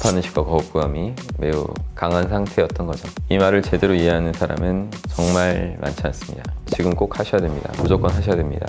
비판의식과 거부감이 매우 강한 상태였던 거죠. 이 말을 제대로 이해하는 사람은 정말 많지 않습니다. 지금 꼭 하셔야 됩니다. 무조건 하셔야 됩니다.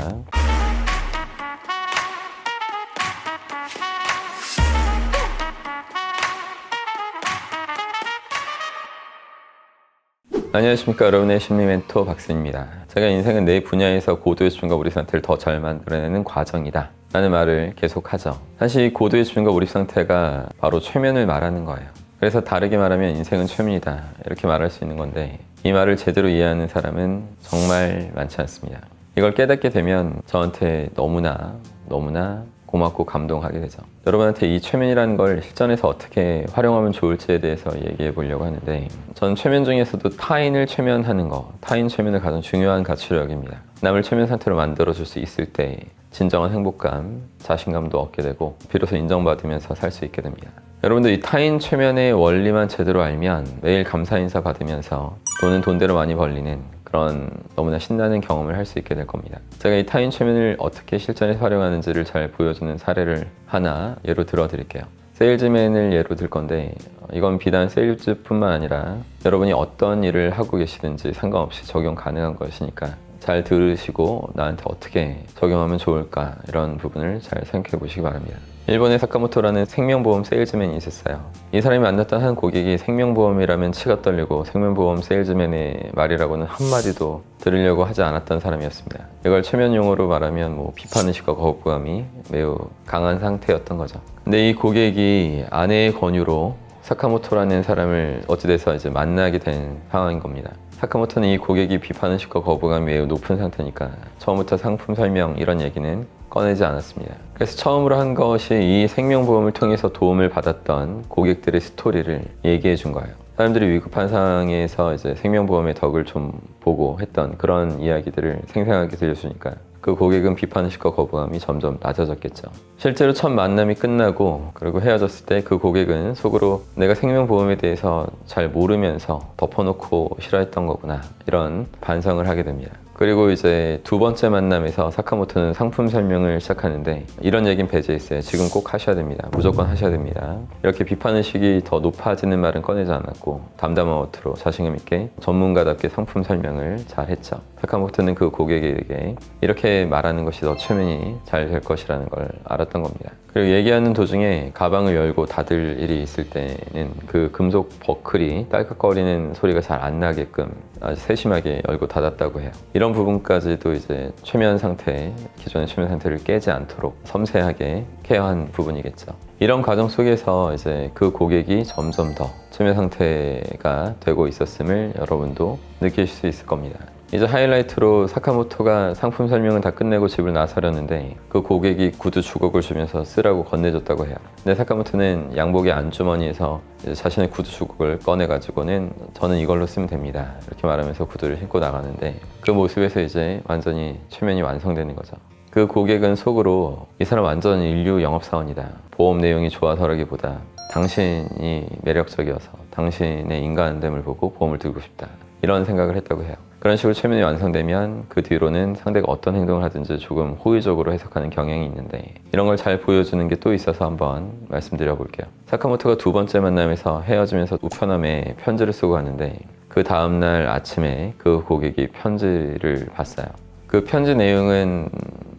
안녕하십니까, 여러분의 심리 멘토 박승입니다. 제가 인생은 내 분야에서 고도의 집중과 몰입 상태를 더 잘 만들어내는 과정이다 라는 말을 계속 하죠. 사실 고도의 집중과 몰입 상태가 바로 최면을 말하는 거예요. 그래서 다르게 말하면 인생은 최면이다 이렇게 말할 수 있는 건데, 이 말을 제대로 이해하는 사람은 정말 많지 않습니다. 이걸 깨닫게 되면 저한테 너무나 고맙고 감동하게 되죠. 여러분한테 이 최면이라는 걸 실전에서 어떻게 활용하면 좋을지에 대해서 얘기해 보려고 하는데, 저는 최면 중에서도 타인을 최면하는 거, 타인 최면을 가장 중요한 가치로 여깁니다. 남을 최면 상태로 만들어줄 수 있을 때 진정한 행복감, 자신감도 얻게 되고 비로소 인정받으면서 살 수 있게 됩니다. 여러분들 이 타인 최면의 원리만 제대로 알면 매일 감사 인사 받으면서 돈은 돈대로 많이 벌리는 그런 너무나 신나는 경험을 할 수 있게 될 겁니다. 제가 이 타인 최면을 어떻게 실전에서 활용하는지를 잘 보여주는 사례를 하나 예로 들어 드릴게요. 세일즈맨을 예로 들 건데, 이건 비단 세일즈뿐만 아니라 여러분이 어떤 일을 하고 계시든지 상관없이 적용 가능한 것이니까 잘 들으시고 나한테 어떻게 적용하면 좋을까, 이런 부분을 잘 생각해 보시기 바랍니다. 일본의 사카모토라는 생명보험 세일즈맨이 있었어요. 이 사람이 만났던 한 고객이 생명보험이라면 치가 떨리고 생명보험 세일즈맨의 말이라고는 한마디도 들으려고 하지 않았던 사람이었습니다. 이걸 최면 용어로 말하면 비판의식과 거부감이 매우 강한 상태였던 거죠. 근데 이 고객이 아내의 권유로 사카모토라는 사람을 어찌돼서 이제 만나게 된 상황인 겁니다. 사카모토는 이 고객이 비판의식과 거부감이 매우 높은 상태니까 처음부터 상품 설명 이런 얘기는 꺼내지 않았습니다. 그래서 처음으로 한 것이 이 생명보험을 통해서 도움을 받았던 고객들의 스토리를 얘기해 준 거예요. 사람들이 위급한 상황에서 이제 생명보험의 덕을 좀 보고 했던 그런 이야기들을 생생하게 들려주니까 그 고객은 비판의식과 거부감이 점점 낮아졌겠죠. 실제로 첫 만남이 끝나고 그리고 헤어졌을 때 그 고객은 속으로 내가 생명보험에 대해서 잘 모르면서 덮어놓고 싫어했던 거구나, 이런 반성을 하게 됩니다. 그리고 이제 두 번째 만남에서 사카모토는 상품 설명을 시작하는데, 이런 얘기는 배제했어요. 지금 꼭 하셔야 됩니다. 무조건 하셔야 됩니다. 이렇게 비판의식이 더 높아지는 말은 꺼내지 않았고 담담한 어투로 자신감 있게 전문가답게 상품 설명을 잘 했죠. 사카모토는 그 고객에게 이렇게 말하는 것이 더 최면이 잘 될 것이라는 걸 알았던 겁니다. 그리고 얘기하는 도중에 가방을 열고 닫을 일이 있을 때는 그 금속 버클이 딸깍거리는 소리가 잘 안 나게끔 아주 세심하게 열고 닫았다고 해요. 이런 부분까지도 이제 최면 상태, 기존의 최면 상태를 깨지 않도록 섬세하게 케어한 부분이겠죠. 이런 과정 속에서 이제 그 고객이 점점 더 최면 상태가 되고 있었음을 여러분도 느끼실 수 있을 겁니다. 이제 하이라이트로 사카모토가 상품 설명은 다 끝내고 집을 나서려는데 그 고객이 구두 주걱을 주면서 쓰라고 건네줬다고 해요. 근데 사카모토는 양복의 안주머니에서 이제 자신의 구두 주걱을 꺼내가지고는 저는 이걸로 쓰면 됩니다, 이렇게 말하면서 구두를 신고 나가는데, 그 모습에서 이제 완전히 최면이 완성되는 거죠. 그 고객은 속으로 이 사람 완전 인류 영업사원이다, 보험 내용이 좋아서라기보다 당신이 매력적이어서 당신의 인간됨을 보고 보험을 들고 싶다, 이런 생각을 했다고 해요. 그런 식으로 최면이 완성되면 그 뒤로는 상대가 어떤 행동을 하든지 조금 호의적으로 해석하는 경향이 있는데, 이런 걸 잘 보여주는 게 또 있어서 한번 말씀드려 볼게요. 사카모토가 두 번째 만남에서 헤어지면서 우편함에 편지를 쓰고 갔는데, 그 다음날 아침에 그 고객이 편지를 봤어요. 그 편지 내용은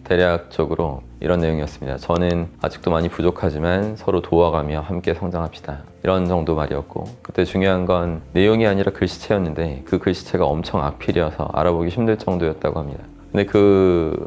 대략적으로 이런 내용이었습니다. 저는 아직도 많이 부족하지만 서로 도와가며 함께 성장합시다, 이런 정도 말이었고, 그때 중요한 건 내용이 아니라 글씨체였는데 그 글씨체가 엄청 악필이어서 알아보기 힘들 정도였다고 합니다. 근데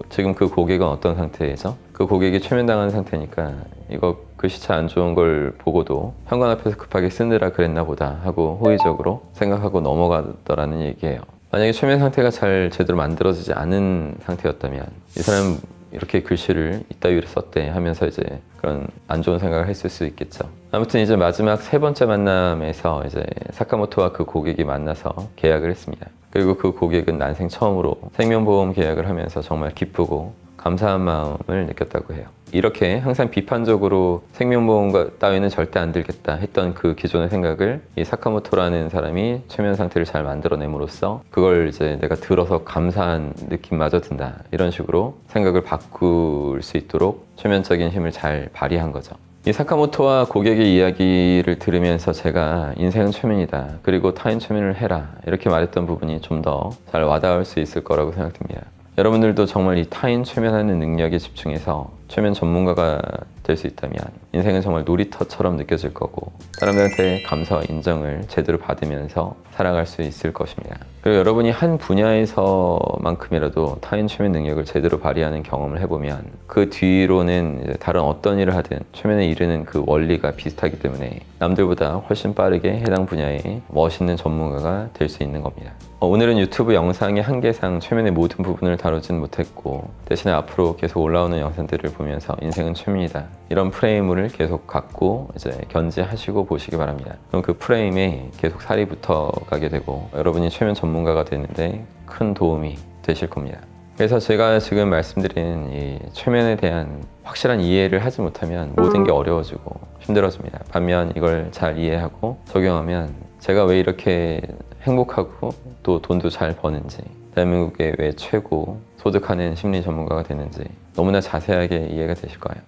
지금 그 고객은 어떤 상태이죠? 그 고객이 최면당한 상태니까 이거 글씨체 안 좋은 걸 보고도 현관 앞에서 급하게 쓰느라 그랬나 보다 하고 호의적으로 생각하고 넘어가더라는 얘기예요. 만약에 최면 상태가 잘 제대로 만들어지지 않은 상태였다면 이 사람은 이렇게 글씨를 이따위로 썼대 하면서 이제 그런 안 좋은 생각을 했을 수 있겠죠. 아무튼 이제 마지막 세 번째 만남에서 이제 사카모토와 그 고객이 만나서 계약을 했습니다. 그리고 그 고객은 난생 처음으로 생명보험 계약을 하면서 정말 기쁘고 감사한 마음을 느꼈다고 해요. 이렇게 항상 비판적으로 생명보험과 따위는 절대 안 들겠다 했던 그 기존의 생각을 이 사카모토라는 사람이 최면 상태를 잘 만들어냄으로써 그걸 이제 내가 들어서 감사한 느낌마저 든다, 이런 식으로 생각을 바꿀 수 있도록 최면적인 힘을 잘 발휘한 거죠. 이 사카모토와 고객의 이야기를 들으면서 제가 인생은 최면이다. 그리고 타인 최면을 해라. 이렇게 말했던 부분이 좀 더 잘 와닿을 수 있을 거라고 생각됩니다. 여러분들도 정말 이 타인 최면하는 능력에 집중해서 최면 전문가가 될 수 있다면 인생은 정말 놀이터처럼 느껴질 거고 사람들한테 감사와 인정을 제대로 받으면서 살아갈 수 있을 것입니다. 그리고 여러분이 한 분야에서만큼이라도 타인 최면 능력을 제대로 발휘하는 경험을 해보면 그 뒤로는 이제 다른 어떤 일을 하든 최면에 이르는 그 원리가 비슷하기 때문에 남들보다 훨씬 빠르게 해당 분야에 멋있는 전문가가 될 수 있는 겁니다. 오늘은 유튜브 영상의 한계상 최면의 모든 부분을 다루진 못했고 대신에 앞으로 계속 올라오는 영상들을 보면서 인생은 최면이다 이런 프레임을 계속 갖고 이제 견지하시고 보시기 바랍니다. 그럼 그 프레임에 계속 살이 붙어 가게 되고 여러분이 최면 전문가가 되는데 큰 도움이 되실 겁니다. 그래서 제가 지금 말씀드린 이 최면에 대한 확실한 이해를 하지 못하면 모든 게 어려워지고 힘들어집니다. 반면 이걸 잘 이해하고 적용하면 제가 왜 이렇게 행복하고 또 돈도 잘 버는지 대한민국의 왜 최고 소득하는 심리 전문가가 되는지 너무나 자세하게 이해가 되실 거예요.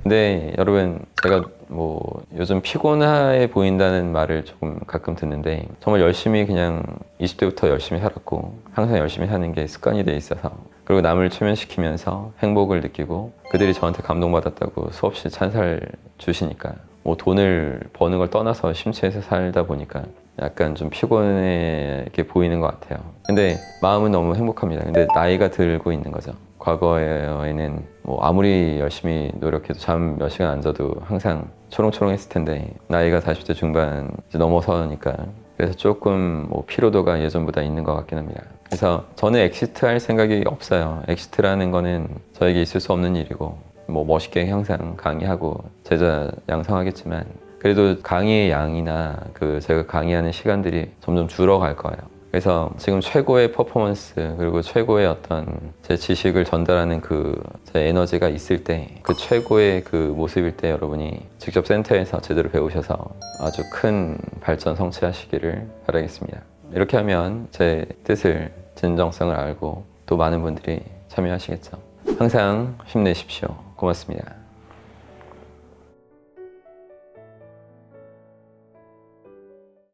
근데 여러분 제가 뭐 요즘 피곤해 보인다는 말을 조금 가끔 듣는데 정말 열심히 그냥 20대부터 열심히 살았고 항상 열심히 사는 게 습관이 돼 있어서 그리고 남을 최면시키면서 행복을 느끼고 그들이 저한테 감동받았다고 수없이 찬사를 주시니까 뭐 돈을 버는 걸 떠나서 심취해서 살다 보니까 약간 좀 피곤하게 보이는 것 같아요. 근데 마음은 너무 행복합니다. 근데 나이가 들고 있는 거죠. 과거에는 뭐 아무리 열심히 노력해도 잠 몇 시간 안 자도 항상 초롱초롱했을 텐데 나이가 40대 중반 이제 넘어서니까 그래서 조금 뭐 피로도가 예전보다 있는 것 같긴 합니다. 그래서 저는 엑시트 할 생각이 없어요. 엑시트라는 거는 저에게 있을 수 없는 일이고 뭐 멋있게 항상 강의하고 제자 양성하겠지만 그래도 강의의 양이나 그 제가 강의하는 시간들이 점점 줄어갈 거예요. 그래서 지금 최고의 퍼포먼스 그리고 최고의 어떤 제 지식을 전달하는 그 제 에너지가 있을 때 그 최고의 그 모습일 때 여러분이 직접 센터에서 제대로 배우셔서 아주 큰 발전 성취하시기를 바라겠습니다. 이렇게 하면 제 뜻을 진정성을 알고 또 많은 분들이 참여하시겠죠. 항상 힘내십시오. 고맙습니다.